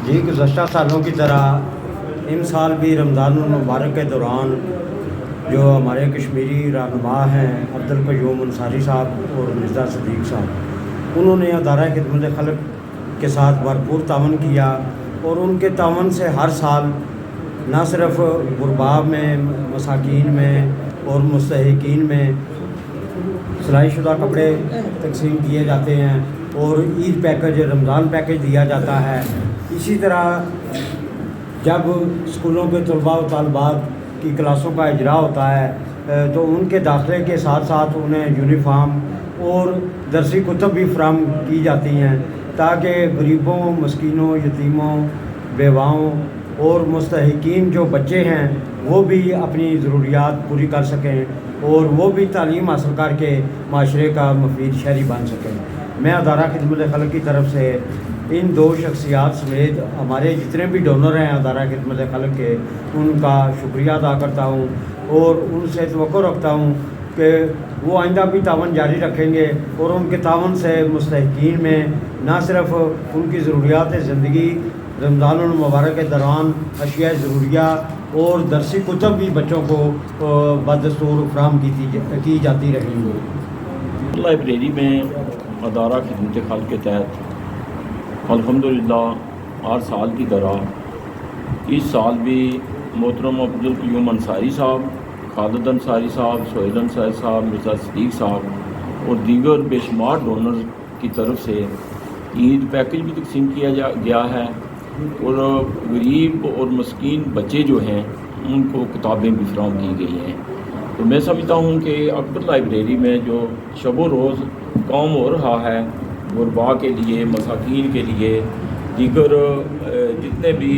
جی گزشتہ سالوں کی طرح ان سال بھی رمضان المبارک کے دوران جو ہمارے کشمیری رہنما ہیں عبدالقیوم انصاری صاحب اور مرزا صدیق صاحب، انہوں نے ادارہ خدمت خلق کے ساتھ بھرپور تعاون کیا، اور ان کے تعاون سے ہر سال نہ صرف غرباء میں، مساکین میں اور مستحقین میں سلائی شدہ کپڑے تقسیم کیے جاتے ہیں اور عید پیکج، رمضان پیکج دیا جاتا ہے۔ اسی طرح جب اسکولوں کے طلباء و طالبات کی کلاسوں کا اجرا ہوتا ہے تو ان کے داخلے کے ساتھ ساتھ انہیں یونیفارم اور درسی کتب بھی فراہم کی جاتی ہیں، تاکہ غریبوں، مسکینوں، یتیموں، بیواؤں اور مستحقین جو بچے ہیں وہ بھی اپنی ضروریات پوری کر سکیں اور وہ بھی تعلیم حاصل کر کے معاشرے کا مفید شہری بن سکیں۔ میں ادارہ خدمت خلق کی طرف سے ان دو شخصیات سمیت ہمارے جتنے بھی ڈونر ہیں ادارہ خدمت خلق کے، ان کا شکریہ ادا کرتا ہوں اور ان سے توقع رکھتا ہوں کہ وہ آئندہ بھی تعاون جاری رکھیں گے، اور ان کے تعاون سے مستحقین میں نہ صرف ان کی ضروریات زندگی رمضان المبارک کے دوران اشیاء ضروریہ اور درسی کتب بھی بچوں کو بدستور فراہم کی جاتی رہیں گی۔ لائبریری میں ادارہ خدمت خلق کے تحت الحمدللہ ہر سال کی طرح اس سال بھی محترم عبدالقیوم انصاری صاحب، خالد انصاری صاحب، سہیل انصاری صاحب، مرزا صدیق صاحب اور دیگر بے شمار ڈونرز کی طرف سے عید پیکج بھی تقسیم کیا گیا ہے، اور غریب اور مسکین بچے جو ہیں ان کو کتابیں بھی فراہم کی گئی ہیں۔ تو میں سمجھتا ہوں کہ اکبر لائبریری میں جو شب و روز کام ہو رہا ہے غرباء کے لیے، مساکین کے لیے، دیگر جتنے بھی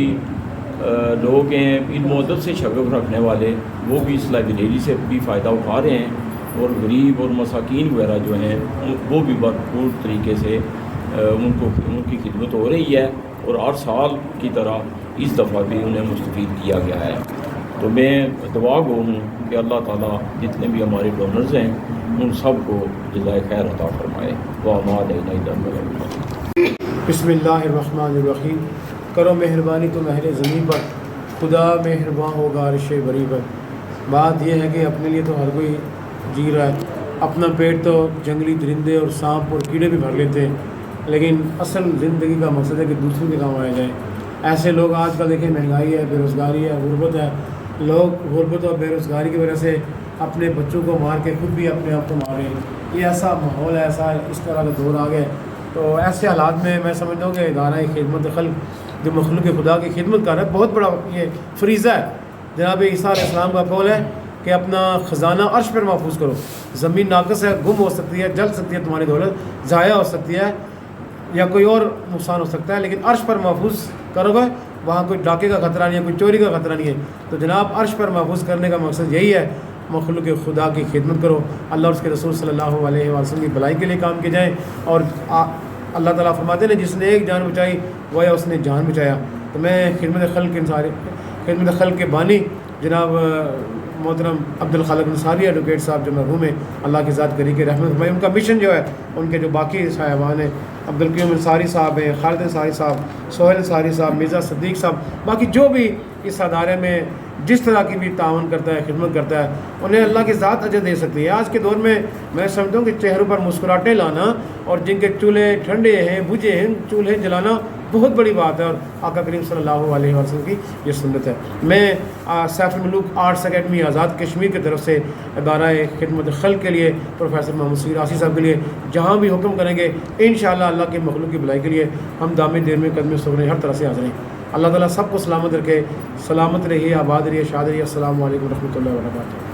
لوگ ہیں علم و ادب سے شغف رکھنے والے، وہ بھی اس لائبریری سے بھی فائدہ اٹھا رہے ہیں، اور غریب اور مساکین وغیرہ جو ہیں وہ بھی بھرپور طریقے سے ان کی خدمت ہو رہی ہے، اور ہر سال کی طرح اس دفعہ بھی انہیں مستفید کیا گیا ہے۔ تو میں دعا گو ہوں کہ اللہ تعالیٰ جتنے بھی ہمارے ڈونرز ہیں ان سب کو جزائے خیر عطا فرمائے۔ وما علینا الا البلاغ۔ بسم اللہ الرحمن الرحیم۔ کرو مہربانی تو مہر زمین پر، خدا مہرباں ہوگا عرش بری پر۔ بات یہ ہے کہ اپنے لیے تو ہر کوئی جی رہا ہے، اپنا پیٹ تو جنگلی درندے اور سانپ اور کیڑے بھی بھر لیتے ہیں، لیکن اصل زندگی کا مقصد ہے کہ دوسروں کے کام آیا جائے۔ ایسے لوگ آج کل دیکھیں، مہنگائی ہے، بے روزگاری ہے، غربت ہے، لوگ غربت اور بے روزگاری کی وجہ سے اپنے بچوں کو مار کے خود بھی اپنے آپ کو مار رہے ہیں۔ یہ ایسا ماحول ہے، ایسا اس طرح کا دور آ گیا۔ تو ایسے حالات میں سمجھتا ہوں کہ ادارہ خدمت خلق جو مخلوق خدا کی خدمت کر رہا ہے، بہت بڑا یہ فریضہ ہے۔ جناب عیسیٰ علیہ السلام کا قول ہے کہ اپنا خزانہ عرش پر محفوظ کرو۔ زمین ناقص ہے، گم ہو سکتی ہے، جل سکتی ہے، تمہاری دولت ضائع ہو سکتی ہے یا کوئی اور نقصان ہو سکتا ہے، لیکن عرش پر محفوظ کرو گے، وہاں کوئی ڈاکے کا خطرہ نہیں ہے، کوئی چوری کا خطرہ نہیں ہے۔ تو جناب عرش پر محفوظ کرنے کا مقصد یہی ہے، مخلوق خدا کی خدمت کرو، اللہ اور اس کے رسول صلی اللہ علیہ وسلم کی بھلائی کے لیے کام کیے جائیں۔ اور اللہ تعالیٰ فرماتے ہیں جس نے ایک جان بچائی گویا اس نے جان بچایا۔ تو میں خدمت خلق کے بانی جناب محترم عبدالخالق انصاری ایڈوکیٹ صاحب جو مرحوم ہیں، اللہ کی ذات کری کے رحمت فرمائے، ان کا مشن جو ہے، ان کے جو باقی صاحبان ہیں، عبدالقیوم انصاری صاحب ہیں، خالد انصاری صاحب، سہیل انصاری صاحب، مرزا صدیق صاحب، باقی جو بھی اس ادارے میں جس طرح کی بھی تعاون کرتا ہے، خدمت کرتا ہے، انہیں اللہ کی ذات اجر دے سکتی ہے۔ آج کے دور میں سمجھتا ہوں کہ چہروں پر مسکراہٹیں لانا اور جن کے چولہے ٹھنڈے ہیں، بجھے ہیں، چولہے جلانا بہت بڑی بات ہے، اور آقا کریم صلی اللہ علیہ وسلم کی یہ سنت ہے۔ میں safe ul Malook arts academy Azad Kashmir کی طرف سے ادارہ خدمت خلق کے لیے پروفیسر محمد سیر آسی صاحب کے لیے جہاں بھی حکم کریں گے، انشاءاللہ اللہ کے مخلوق کی بھلائی کے لیے ہم دامِ دیر میں قدم صبر ہر طرح سے حاضر ہیں۔ اللہ تعالیٰ سب کو سلامت رکھے، سلامت رہیے، آباد رہیے، شاد رہیے۔ السلام علیکم ورحمۃ اللہ وبرکاتہ۔